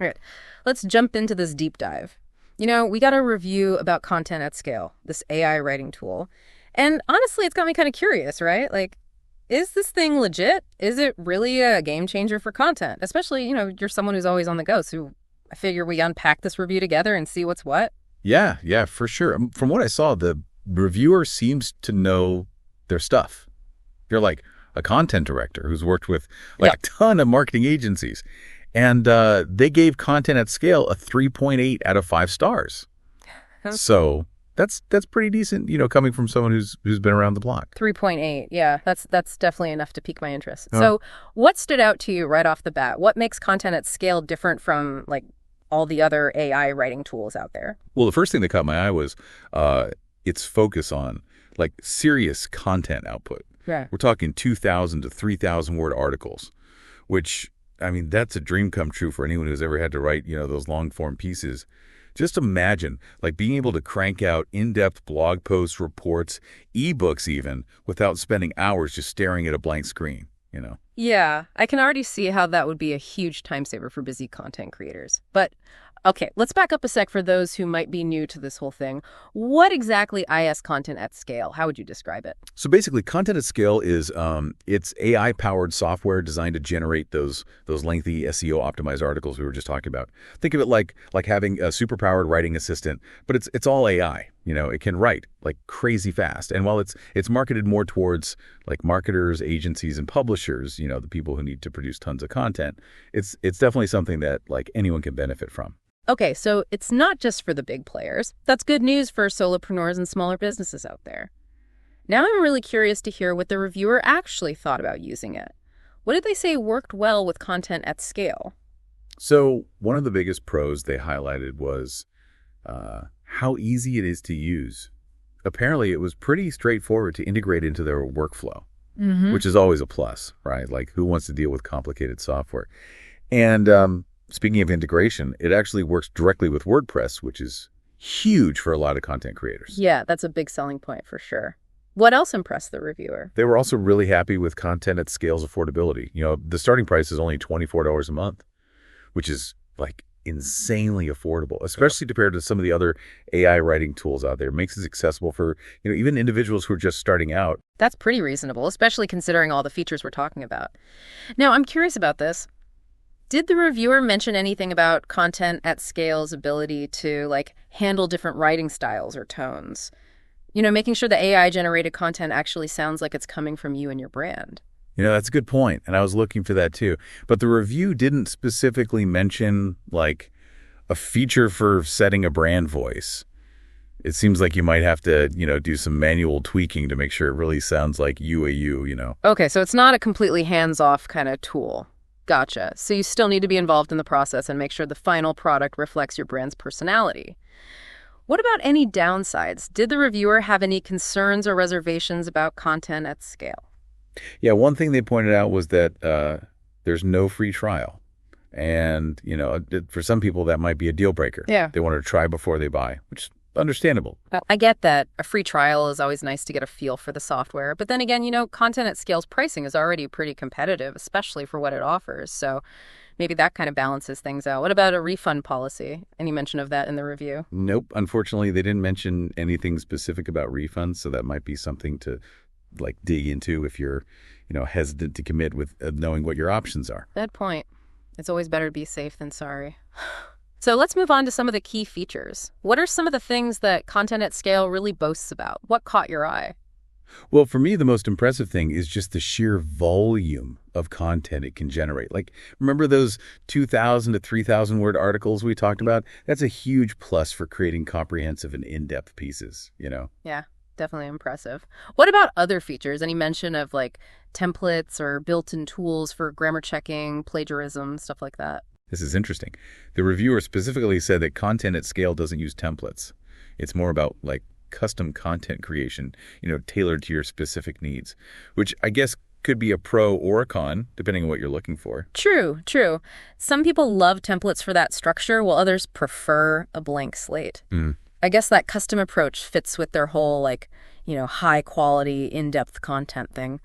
All right, let's jump into this deep dive. We got a review about Content at Scale, this AI writing tool. And honestly, it's got me kind of curious, right? Like, is this thing legit? Is it really a game changer for content? Especially, you're someone who's always on the go. So I figure we unpack this review together and see what's what. Yeah, for sure. From what I saw, the reviewer seems to know their stuff. You're like a content director who's worked with a ton of marketing agencies. And they gave Content at Scale a 3.8 out of 5 stars. So that's pretty decent, coming from someone who's been around the block. 3.8, yeah, that's definitely enough to pique my interest. So what stood out to you right off the bat? What makes Content at Scale different from all the other AI writing tools out there? Well, the first thing that caught my eye was its focus on serious content output. Yeah. We're talking 2,000 to 3,000 word articles, which, I mean, that's a dream come true for anyone who's ever had to write, those long form pieces. Just imagine being able to crank out in-depth blog posts, reports, ebooks even, without spending hours just staring at a blank screen, Yeah, I can already see how that would be a huge time saver for busy content creators. But okay, let's back up a sec for those who might be new to this whole thing. What exactly is Content at Scale? How would you describe it? So basically, Content at Scale is it's AI-powered software designed to generate those lengthy SEO-optimized articles we were just talking about. Think of it like having a super-powered writing assistant, but it's all AI. It can write crazy fast. And while it's marketed more towards marketers, agencies, and publishers, the people who need to produce tons of content, it's definitely something that anyone can benefit from. Okay, so it's not just for the big players. That's good news for solopreneurs and smaller businesses out there. Now I'm really curious to hear what the reviewer actually thought about using it. What did they say worked well with Content at Scale? So one of the biggest pros they highlighted was how easy it is to use. Apparently, it was pretty straightforward to integrate into their workflow, which is always a plus, right? Who wants to deal with complicated software? And speaking of integration, it actually works directly with WordPress, which is huge for a lot of content creators. Yeah, that's a big selling point for sure. What else impressed the reviewer? They were also really happy with Content at Scale's affordability. The starting price is only $24 a month, which is insanely affordable, especially compared to some of the other AI writing tools out there. It makes it accessible for, even individuals who are just starting out. That's pretty reasonable, especially considering all the features we're talking about. Now, I'm curious about this. Did the reviewer mention anything about Content at Scale's ability to handle different writing styles or tones? Making sure the AI-generated content actually sounds like it's coming from you and your brand. That's a good point, and I was looking for that too. But the review didn't specifically mention a feature for setting a brand voice. It seems like you might have to, do some manual tweaking to make sure it really sounds like you. Okay, so it's not a completely hands-off kind of tool. Gotcha. So you still need to be involved in the process and make sure the final product reflects your brand's personality. What about any downsides? Did the reviewer have any concerns or reservations about Content at Scale? Yeah, one thing they pointed out was that there's no free trial. And, for some people, that might be a deal breaker. Yeah. They want to try before they buy, which is understandable. I get that a free trial is always nice to get a feel for the software. But then again, Content at Scale's pricing is already pretty competitive, especially for what it offers. So maybe that kind of balances things out. What about a refund policy? Any mention of that in the review? Nope. Unfortunately, they didn't mention anything specific about refunds. So that might be something to dig into if you're, hesitant to commit with knowing what your options are. Good point. It's always better to be safe than sorry. So let's move on to some of the key features. What are some of the things that Content at Scale really boasts about? What caught your eye? Well, for me, the most impressive thing is just the sheer volume of content it can generate. Remember those 2,000 to 3,000 word articles we talked about? That's a huge plus for creating comprehensive and in-depth pieces, Yeah, definitely impressive. What about other features? Any mention of templates or built-in tools for grammar checking, plagiarism, stuff like that? This is interesting. The reviewer specifically said that Content at Scale doesn't use templates. It's more about custom content creation, tailored to your specific needs, which I guess could be a pro or a con, depending on what you're looking for. True. Some people love templates for that structure, while others prefer a blank slate. I guess that custom approach fits with their whole high quality, in-depth content thing.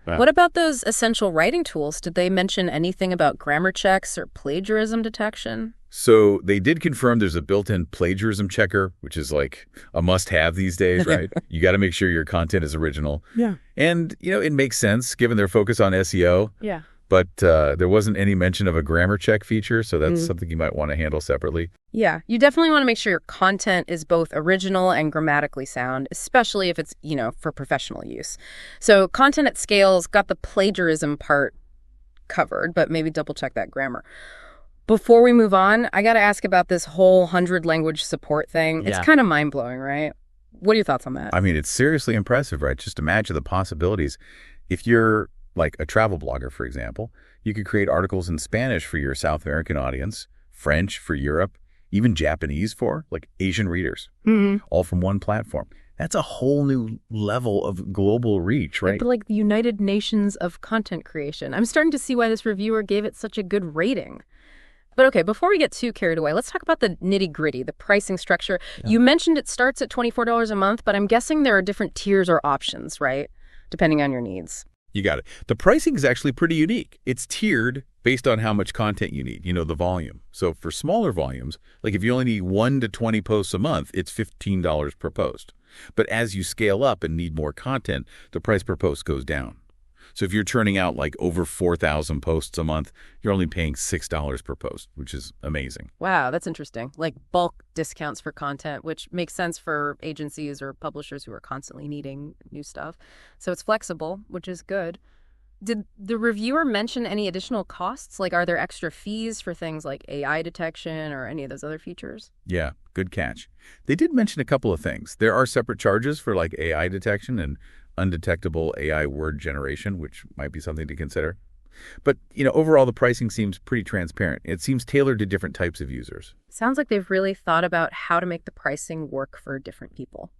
Wow. What about those essential writing tools? Did they mention anything about grammar checks or plagiarism detection? So they did confirm there's a built-in plagiarism checker, which is like a must-have these days, right? You got to make sure your content is original. Yeah. And, it makes sense given their focus on SEO. Yeah. But there wasn't any mention of a grammar check feature, so that's something you might want to handle separately. Yeah, you definitely want to make sure your content is both original and grammatically sound, especially if it's, for professional use. So Content at Scale's got the plagiarism part covered, but maybe double check that grammar. Before we move on, I got to ask about this whole 100-language support thing. Yeah. It's kind of mind-blowing, right? What are your thoughts on that? I mean, it's seriously impressive, right? Just imagine the possibilities. If you're like a travel blogger, for example, you could create articles in Spanish for your South American audience, French for Europe, even Japanese for like Asian readers, all from one platform. That's a whole new level of global reach, right? But like the United Nations of content creation. I'm starting to see why this reviewer gave it such a good rating. But okay, before we get too carried away, let's talk about the nitty-gritty, the pricing structure. Yeah. You mentioned it starts at $24 a month, but I'm guessing there are different tiers or options, right? Depending on your needs. You got it. The pricing is actually pretty unique. It's tiered based on how much content you need, the volume. So for smaller volumes, like if you only need 1 to 20 posts a month, it's $15 per post. But as you scale up and need more content, the price per post goes down. So if you're churning out like over 4,000 posts a month, you're only paying $6 per post, which is amazing. Wow, that's interesting. Like bulk discounts for content, which makes sense for agencies or publishers who are constantly needing new stuff. So it's flexible, which is good. Did the reviewer mention any additional costs? Like, are there extra fees for things like AI detection or any of those other features? Yeah, good catch. They did mention a couple of things. There are separate charges for like AI detection and undetectable AI word generation, which might be something to consider. But, overall, the pricing seems pretty transparent. It seems tailored to different types of users. Sounds like they've really thought about how to make the pricing work for different people.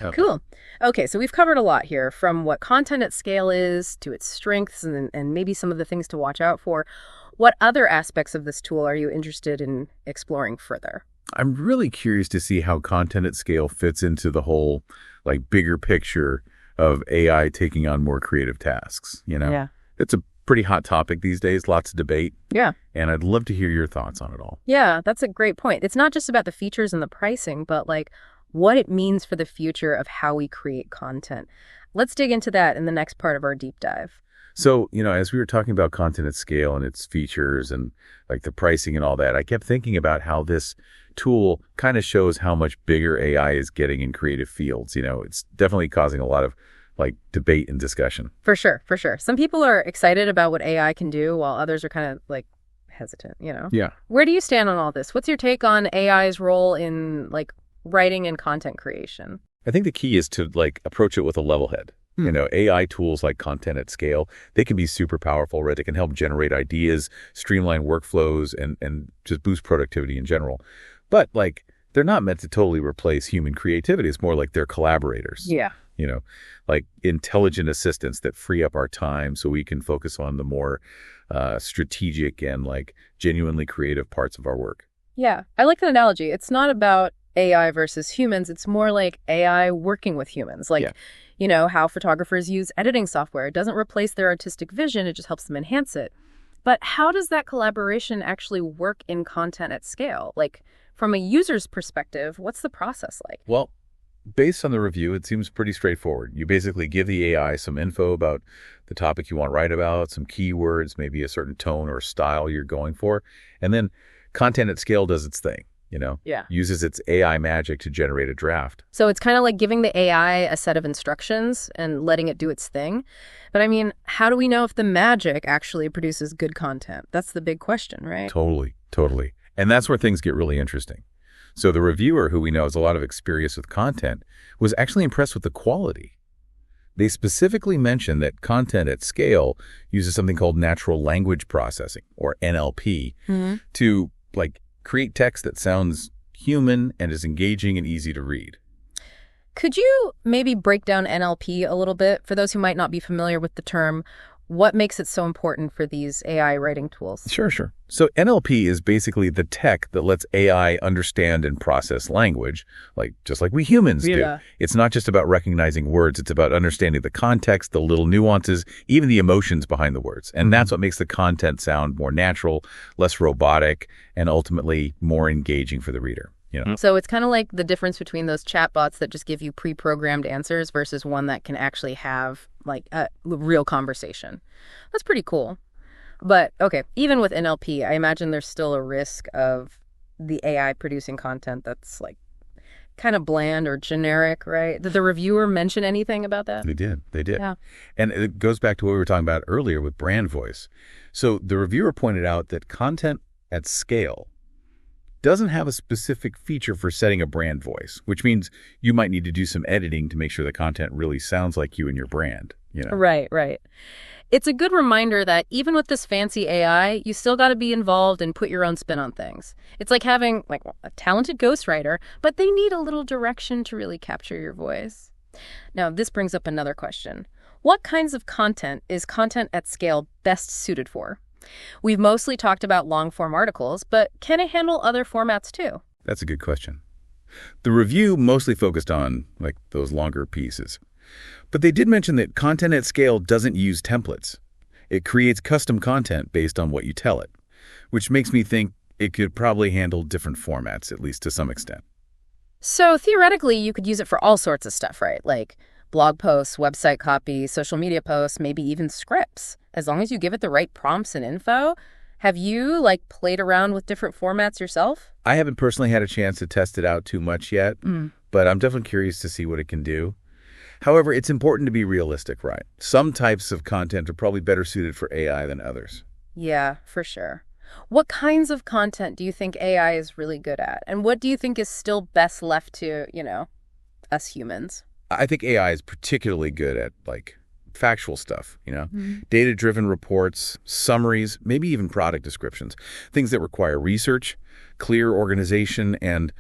Okay. Cool. Okay, so we've covered a lot here, from what Content at Scale is to its strengths and maybe some of the things to watch out for. What other aspects of this tool are you interested in exploring further? I'm really curious to see how Content at Scale fits into the whole bigger picture of AI taking on more creative tasks, Yeah. It's a pretty hot topic these days, lots of debate. Yeah. And I'd love to hear your thoughts on it all. Yeah, that's a great point. It's not just about the features and the pricing, but what it means for the future of how we create content. Let's dig into that in the next part of our deep dive. So, as we were talking about Content at Scale and its features and the pricing and all that, I kept thinking about how this tool kind of shows how much bigger AI is getting in creative fields. It's definitely causing a lot of debate and discussion. For sure. Some people are excited about what AI can do, while others are kind of hesitant, Yeah. Where do you stand on all this? What's your take on AI's role in writing and content creation? I think the key is to approach it with a level head. AI tools like Content at Scale, they can be super powerful, right? They can help generate ideas, streamline workflows, and just boost productivity in general. But they're not meant to totally replace human creativity. It's more like they're collaborators. Yeah. Intelligent assistants that free up our time so we can focus on the more strategic and genuinely creative parts of our work. Yeah, I like that analogy. It's not about AI versus humans. It's more like AI working with humans. How photographers use editing software. It doesn't replace their artistic vision. It just helps them enhance it. But how does that collaboration actually work in Content at Scale? From a user's perspective, what's the process like? Well, based on the review, it seems pretty straightforward. You basically give the AI some info about the topic you want to write about, some keywords, maybe a certain tone or style you're going for, and then Content at Scale does its thing. Uses its AI magic to generate a draft. So it's kind of like giving the AI a set of instructions and letting it do its thing. But I mean, how do we know if the magic actually produces good content? That's the big question, right? Totally. And that's where things get really interesting. So the reviewer, who we know has a lot of experience with content, was actually impressed with the quality. They specifically mentioned that Content at Scale uses something called natural language processing, or NLP, to create text that sounds human and is engaging and easy to read. Could you maybe break down NLP a little bit for those who might not be familiar with the term? What makes it so important for these AI writing tools? Sure. So NLP is basically the tech that lets AI understand and process language, just like we humans do. It's not just about recognizing words. It's about understanding the context, the little nuances, even the emotions behind the words. And that's what makes the content sound more natural, less robotic, and ultimately more engaging for the reader. So it's kind of like the difference between those chatbots that just give you pre-programmed answers versus one that can actually have like a real conversation. That's pretty cool. But okay, even with NLP, I imagine there's still a risk of the AI producing content that's like kind of bland or generic, right? Did the reviewer mention anything about that? They did. Yeah. And it goes back to what we were talking about earlier with brand voice. So the reviewer pointed out that content at scale doesn't have a specific feature for setting a brand voice, which means you might need to do some editing to make sure the content really sounds like you and your brand, Right. It's a good reminder that even with this fancy AI, you still got to be involved and put your own spin on things. It's like having a talented ghostwriter, but they need a little direction to really capture your voice. Now, this brings up another question. What kinds of content is content at scale best suited for? We've mostly talked about long-form articles, but can it handle other formats too? That's a good question. The review mostly focused on those longer pieces. But they did mention that content at scale doesn't use templates. It creates custom content based on what you tell it, which makes me think it could probably handle different formats, at least to some extent. So theoretically, you could use it for all sorts of stuff, right? Like blog posts, website copy, social media posts, maybe even scripts. As long as you give it the right prompts and info. Have you played around with different formats yourself? I haven't personally had a chance to test it out too much yet, but I'm definitely curious to see what it can do. However, it's important to be realistic, right? Some types of content are probably better suited for AI than others. Yeah, for sure. What kinds of content do you think AI is really good at? And what do you think is still best left to, us humans? I think AI is particularly good at factual stuff, data-driven reports, summaries, maybe even product descriptions, things that require research, clear organization, and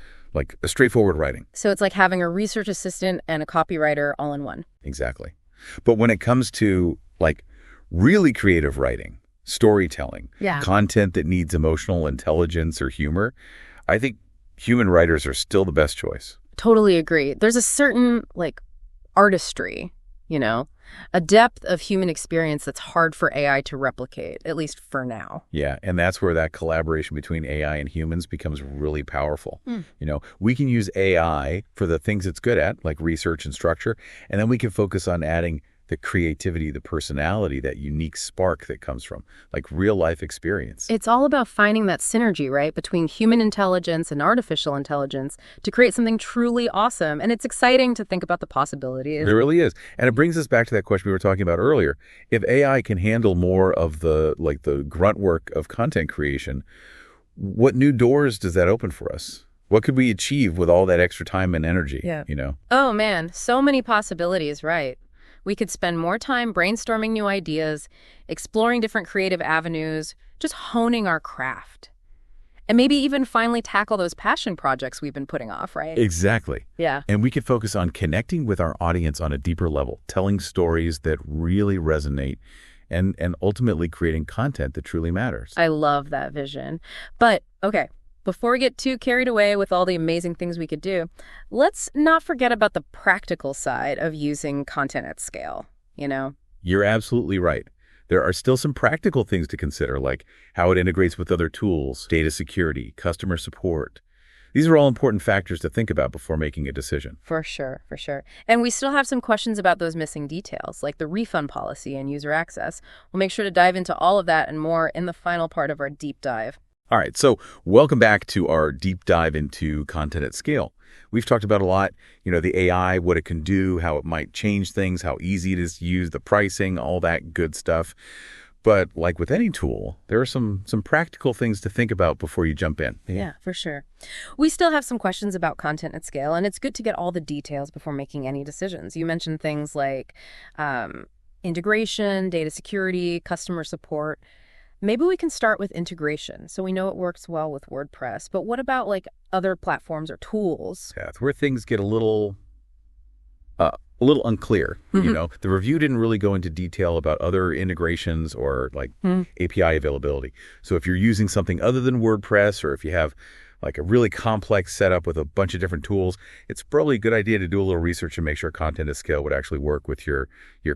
a straightforward writing. So it's like having a research assistant and a copywriter all in one. Exactly. But when it comes to really creative writing, storytelling, content that needs emotional intelligence or humor, I think human writers are still the best choice. Totally agree. There's a certain artistry, a depth of human experience that's hard for AI to replicate, at least for now. Yeah, and that's where that collaboration between AI and humans becomes really powerful. We can use AI for the things it's good at, like research and structure, and then we can focus on adding the creativity, the personality, that unique spark that comes from real life experience. It's all about finding that synergy, right, between human intelligence and artificial intelligence to create something truly awesome. And it's exciting to think about the possibilities. It really is. And it brings us back to that question we were talking about earlier. If AI can handle more of the the grunt work of content creation, what new doors does that open for us? What could we achieve with all that extra time and energy? Yeah. Oh man, so many possibilities, right? We could spend more time brainstorming new ideas, exploring different creative avenues, just honing our craft. And maybe even finally tackle those passion projects we've been putting off, right? Exactly. Yeah. And we could focus on connecting with our audience on a deeper level, telling stories that really resonate, and ultimately creating content that truly matters. I love that vision. But, okay, before we get too carried away with all the amazing things we could do, let's not forget about the practical side of using content at scale, You're absolutely right. There are still some practical things to consider, like how it integrates with other tools, data security, customer support. These are all important factors to think about before making a decision. For sure. And we still have some questions about those missing details, like the refund policy and user access. We'll make sure to dive into all of that and more in the final part of our deep dive. All right, so welcome back to our deep dive into content at scale. We've talked about a lot, the AI, what it can do, how it might change things, how easy it is to use, the pricing, all that good stuff. But like with any tool, there are some practical things to think about before you jump in. Yeah, for sure. We still have some questions about content at scale, and it's good to get all the details before making any decisions. You mentioned things like integration, data security, customer support. Maybe we can start with integration, so we know it works well with WordPress. But what about other platforms or tools? Yeah, it's where things get a little a little unclear. The review didn't really go into detail about other integrations or like API availability. So if you're using something other than WordPress, or if you have like a really complex setup with a bunch of different tools, it's probably a good idea to do a little research and make sure Content at Scale would actually work with your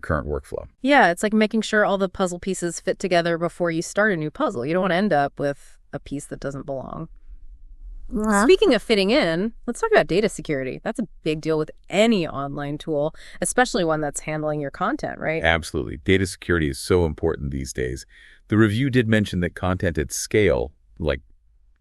current workflow. Yeah, it's like making sure all the puzzle pieces fit together before you start a new puzzle. You don't want to end up with a piece that doesn't belong. Speaking of fitting in, let's talk about data security. That's a big deal with any online tool, especially one that's handling your content, right? Absolutely. Data security is so important these days. The review did mention that Content at Scale, like,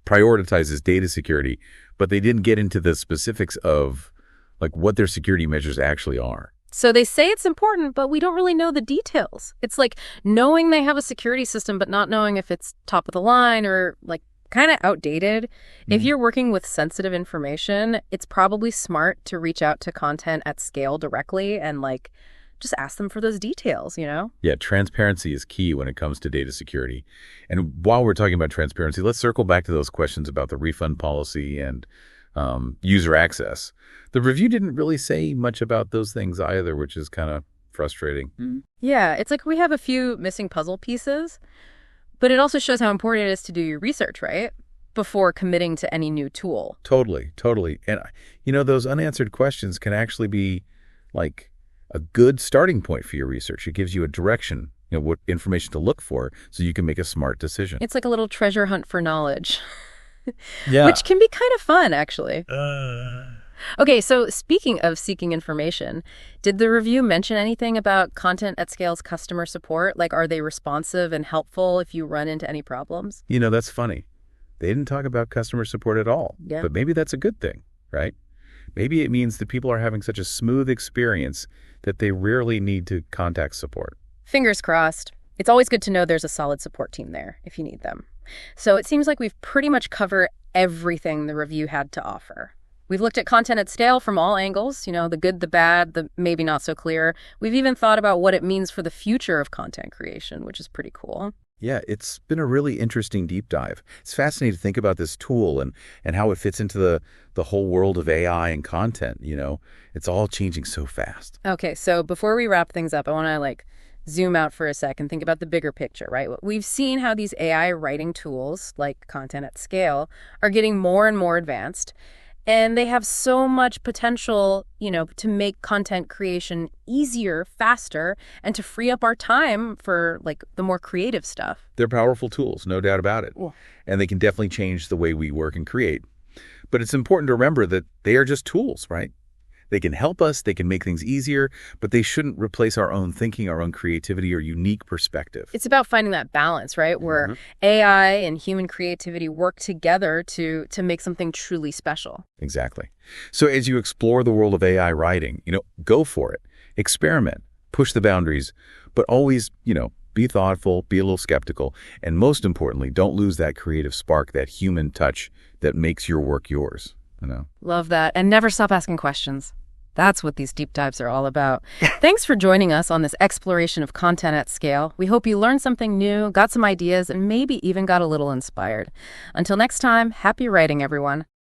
prioritizes data security, but they didn't get into the specifics of like what their security measures actually are. So they say it's important, but we don't really know the details. It's like knowing they have a security system, but not knowing if it's top of the line or like kind of outdated. If you're working with sensitive information, it's probably smart to reach out to Content at Scale directly and like just ask them for those details, Yeah, transparency is key when it comes to data security. And while we're talking about transparency, let's circle back to those questions about the refund policy and user access. The review didn't really say much about those things either, which is kind of frustrating. Yeah, it's like we have a few missing puzzle pieces, but it also shows how important it is to do your research, right? Before committing to any new tool. Totally. And, those unanswered questions can actually be like a good starting point for your research. It gives you a direction, what information to look for so you can make a smart decision. It's like a little treasure hunt for knowledge. Yeah. Which can be kind of fun, actually. Okay, so speaking of seeking information, did the review mention anything about Content at Scale's customer support? Like, are they responsive and helpful if you run into any problems? That's funny. They didn't talk about customer support at all. Yeah. But maybe that's a good thing, right? Maybe it means that people are having such a smooth experience that they rarely need to contact support. Fingers crossed. It's always good to know there's a solid support team there if you need them. So it seems like we've pretty much covered everything the review had to offer. We've looked at Content at Scale from all angles, the good, the bad, the maybe not so clear. We've even thought about what it means for the future of content creation, which is pretty cool. Yeah, it's been a really interesting deep dive. It's fascinating to think about this tool and how it fits into the whole world of AI and content, It's all changing so fast. Okay, so before we wrap things up, I want to zoom out for a sec and think about the bigger picture, right? We've seen how these AI writing tools, like Content at Scale, are getting more and more advanced. And they have so much potential, to make content creation easier, faster, and to free up our time for, the more creative stuff. They're powerful tools, no doubt about it. Yeah. And they can definitely change the way we work and create. But it's important to remember that they are just tools, right? They can help us, they can make things easier, but they shouldn't replace our own thinking, our own creativity, or unique perspective. It's about finding that balance, right? Where AI and human creativity work together to make something truly special. Exactly. So as you explore the world of AI writing, go for it. Experiment, push the boundaries, but always, be thoughtful, be a little skeptical, and most importantly, don't lose that creative spark, that human touch that makes your work yours. Love that. And never stop asking questions. That's what these deep dives are all about. Thanks for joining us on this exploration of Content at Scale. We hope you learned something new, got some ideas, and maybe even got a little inspired. Until next time, happy writing, everyone.